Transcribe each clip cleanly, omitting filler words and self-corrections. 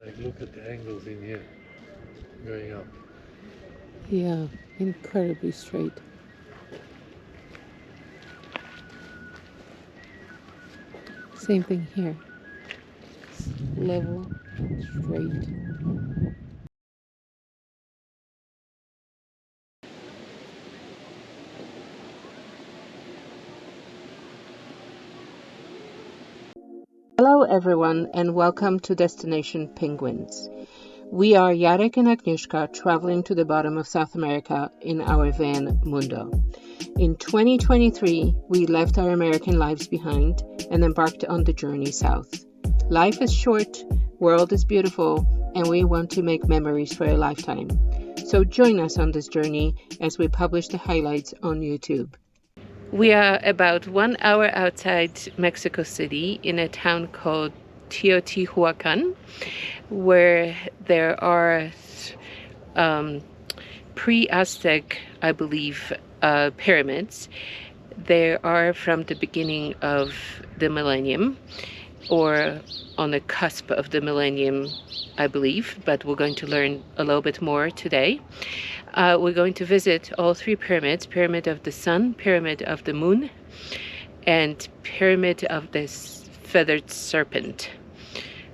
Like, look at the angles in here, going up. Yeah, incredibly straight. Same thing here. Level, straight. Hello everyone and welcome to Destination Penguins. We are Jarek and Agnieszka traveling to the bottom of South America in our van Mundo. In 2023, we left our American lives behind and embarked on the journey south. Life is short, world is beautiful, and we want to make memories for a lifetime. So join us on this journey as we publish the highlights on YouTube. We are about 1 hour outside Mexico City in a town called Teotihuacan, where there are pre-Aztec, I believe, pyramids. They are from the beginning of the millennium, or on the cusp of the millennium, I believe, but we're going to learn a little bit more today. We're going to visit all three pyramids: Pyramid of the Sun, Pyramid of the Moon, and Pyramid of this Feathered Serpent.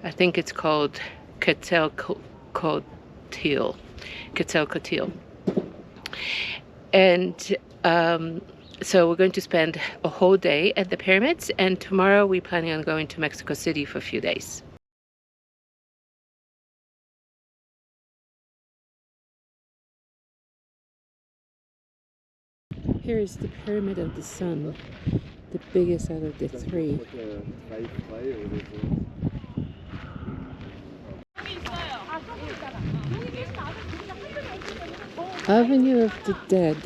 I think it's called Quetzalcoatl. Quetzalcoatl. And so we're going to spend a whole day at the pyramids, and tomorrow we're planning on going to Mexico City for a few days. Here is the Pyramid of the Sun, the biggest out of the three. Avenue of the Dead.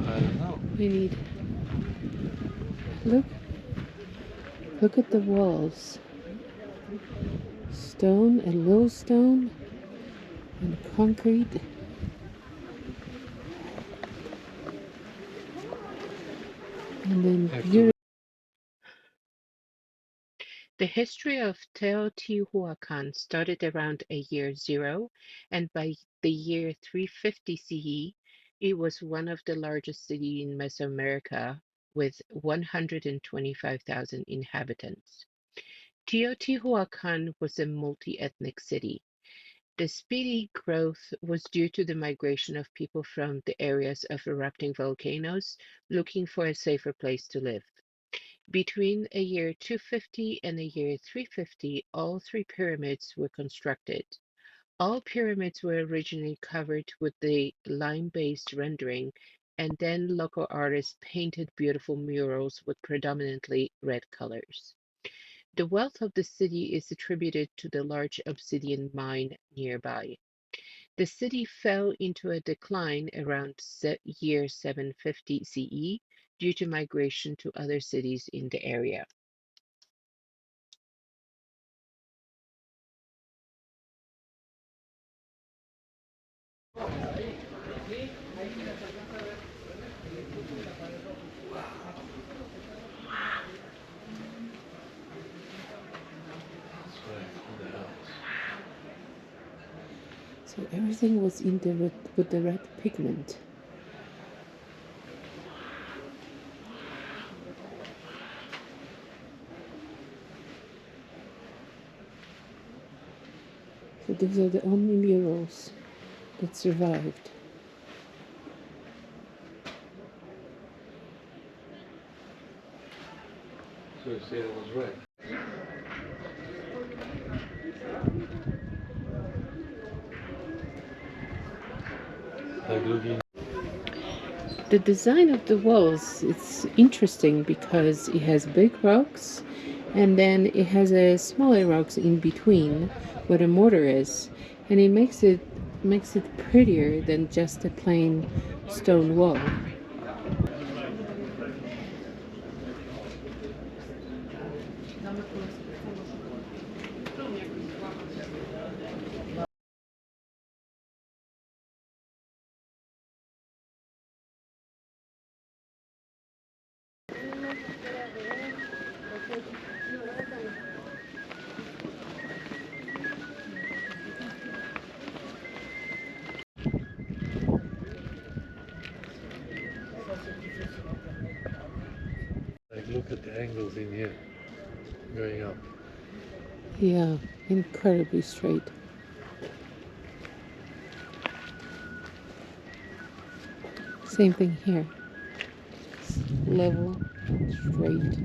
I don't know. We need... Look at the walls. Stone and low stone and concrete. And then beautiful. The history of Teotihuacan started around a year zero, and by the year 350 CE, it was one of the largest cities in Mesoamerica with 125,000 inhabitants. Teotihuacan was a multi-ethnic city. The speedy growth was due to the migration of people from the areas of erupting volcanoes looking for a safer place to live. Between a year 250 and a year 350, all three pyramids were constructed. All pyramids were originally covered with the lime-based rendering, and then local artists painted beautiful murals with predominantly red colors. The wealth of the city is attributed to the large obsidian mine nearby. The city fell into a decline around year 750 CE due to migration to other cities in the area. So everything was in the red, with the red pigment. So these are the only murals that survived. So you say that was right. Like looking. The design of the walls, it's interesting because it has big rocks and then it has a smaller rocks in between where the mortar is, and it makes it prettier than just a plain stone wall. Like, look at the angles in here, going up. Yeah, incredibly straight. Same thing here. Level, straight.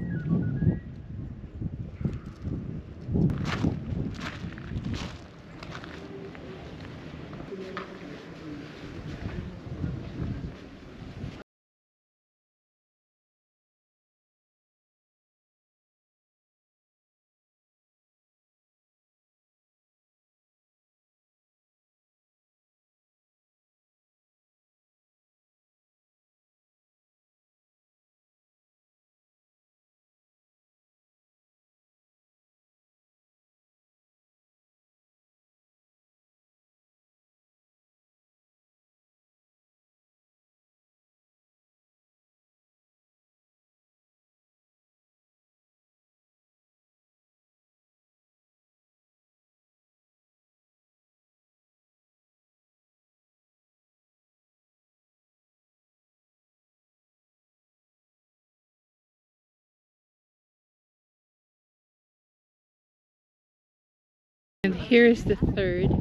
And here's the third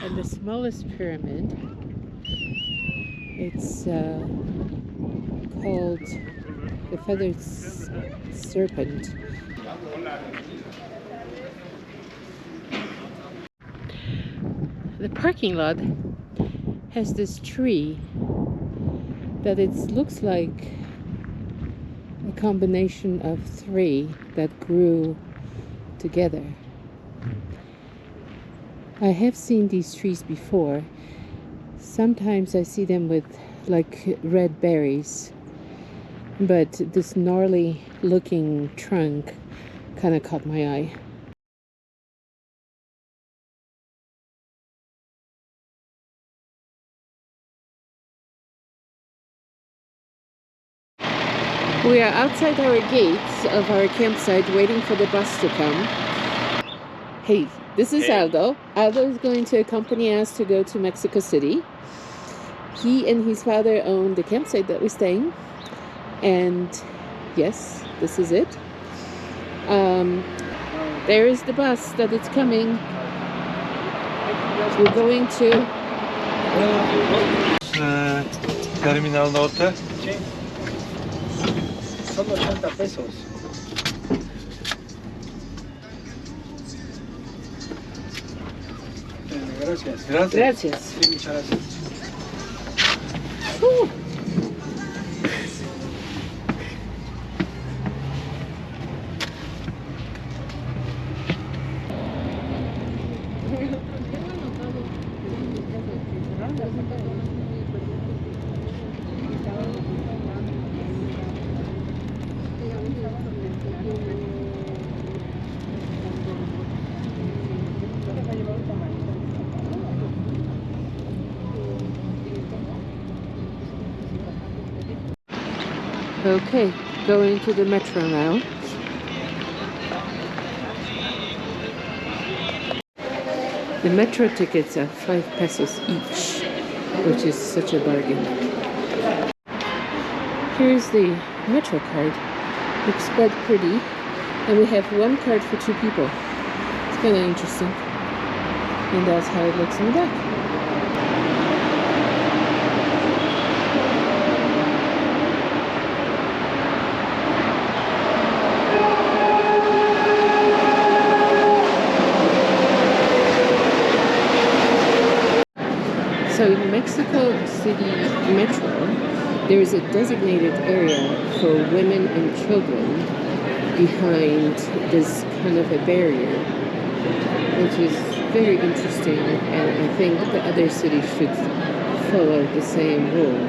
and the smallest pyramid. It's called the Feathered Serpent. The parking lot has this tree that it looks like a combination of three that grew together. I have seen these trees before. Sometimes I see them with like red berries, but this gnarly looking trunk kind of caught my eye. We are outside our gates of our campsite waiting for the bus to come. Hey, this is Aldo. Aldo is going to accompany us to go to Mexico City. He and his father own the campsite that we're staying. And yes, this is it. There is the bus that it's coming. We're going to Terminal Norte. Son 80 pesos. Gracias. Gracias. Sí, muchas gracias. Okay, going to the metro now. The metro tickets are 5 pesos each, which is such a bargain. Here's the metro card. Looks quite pretty. And we have one card for 2 people. It's kind of interesting. And that's how it looks in the back. So in Mexico City Metro, there is a designated area for women and children behind this kind of a barrier, which is very interesting, and I think the other cities should follow the same rule.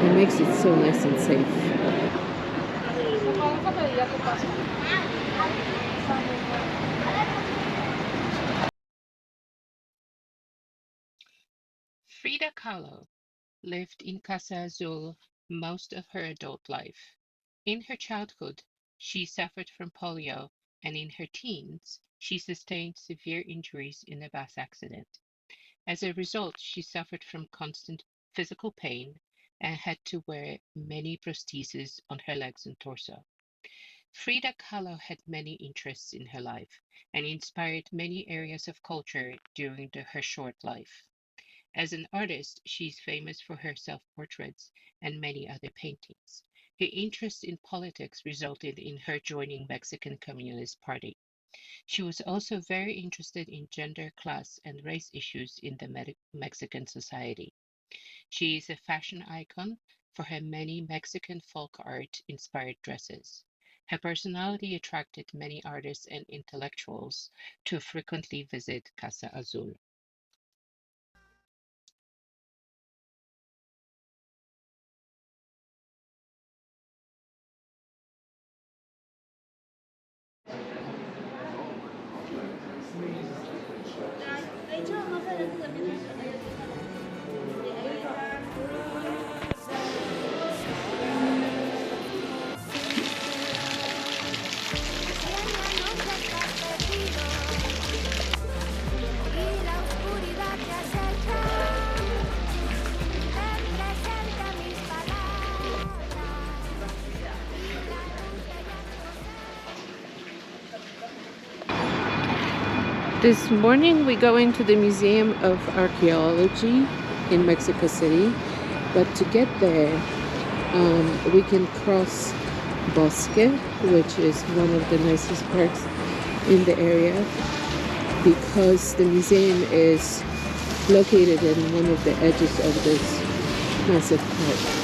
It makes it so nice and safe. Frida Kahlo lived in Casa Azul most of her adult life. In her childhood, she suffered from polio, and in her teens, she sustained severe injuries in a bus accident. As a result, she suffered from constant physical pain and had to wear many prostheses on her legs and torso. Frida Kahlo had many interests in her life and inspired many areas of culture during her short life. As an artist, she is famous for her self-portraits and many other paintings. Her interest in politics resulted in her joining Mexican Communist Party. She was also very interested in gender, class, and race issues in the Mexican society. She is a fashion icon for her many Mexican folk art inspired dresses. Her personality attracted many artists and intellectuals to frequently visit Casa Azul. This morning we go into the Museum of Archaeology in Mexico City, but to get there we can cross Bosque, which is one of the nicest parks in the area, because the museum is located in one of the edges of this massive park.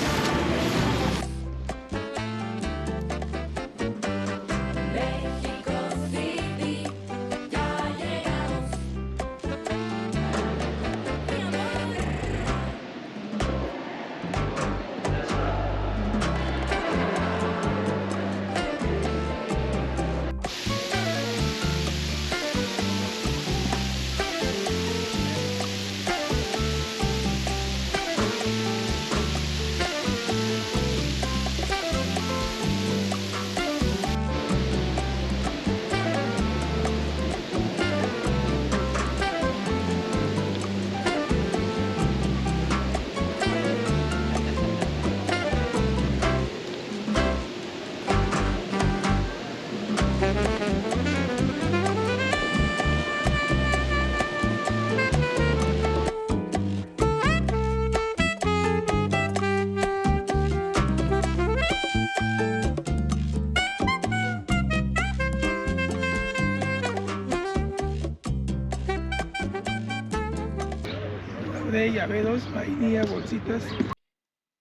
De llaveros, vainilla, bolsitas.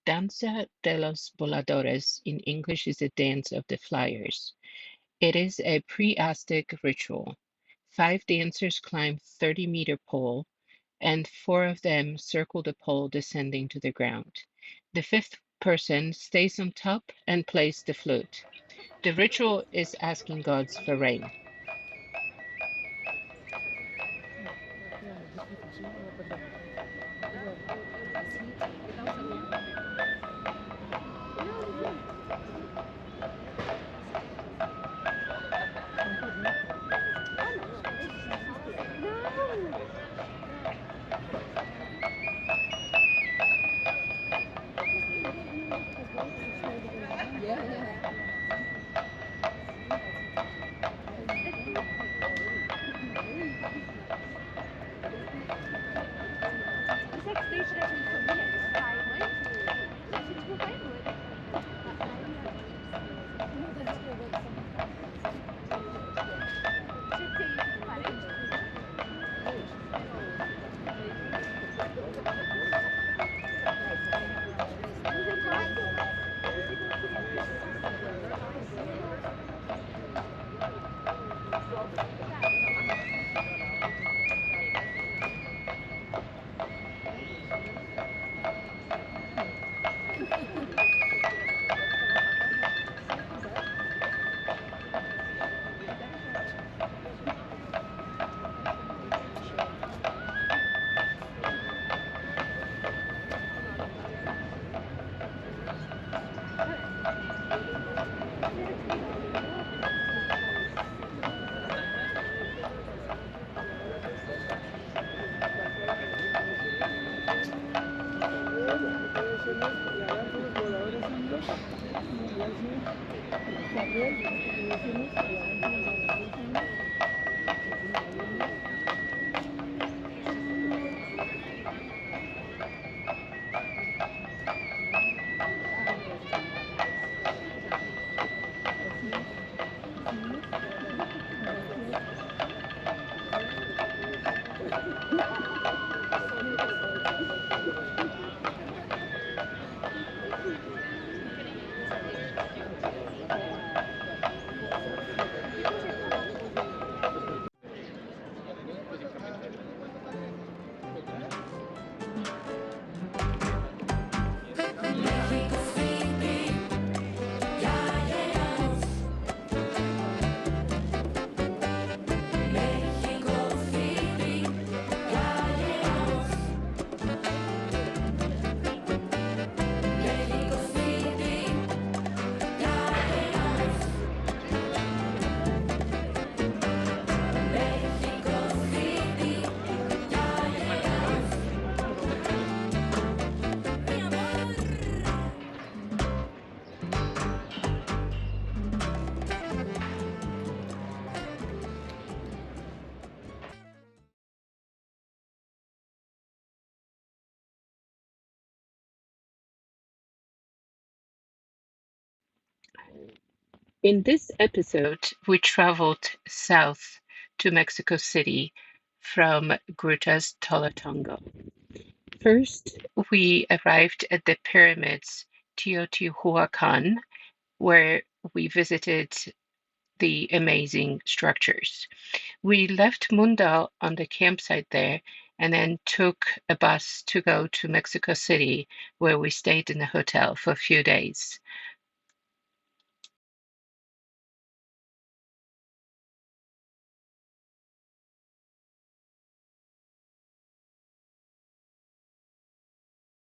Danza de los Voladores in English is the dance of the flyers. It is a pre-Aztec ritual. 5 dancers climb 30-meter pole, and 4 of them circle the pole descending to the ground. The 5th person stays on top and plays the flute. The ritual is asking gods for rain. In this episode, we traveled south to Mexico City from Grutas Tolatongo. First, we arrived at the pyramids Teotihuacan, where we visited the amazing structures. We left Mundo on the campsite there and then took a bus to go to Mexico City, where we stayed in a hotel for a few days.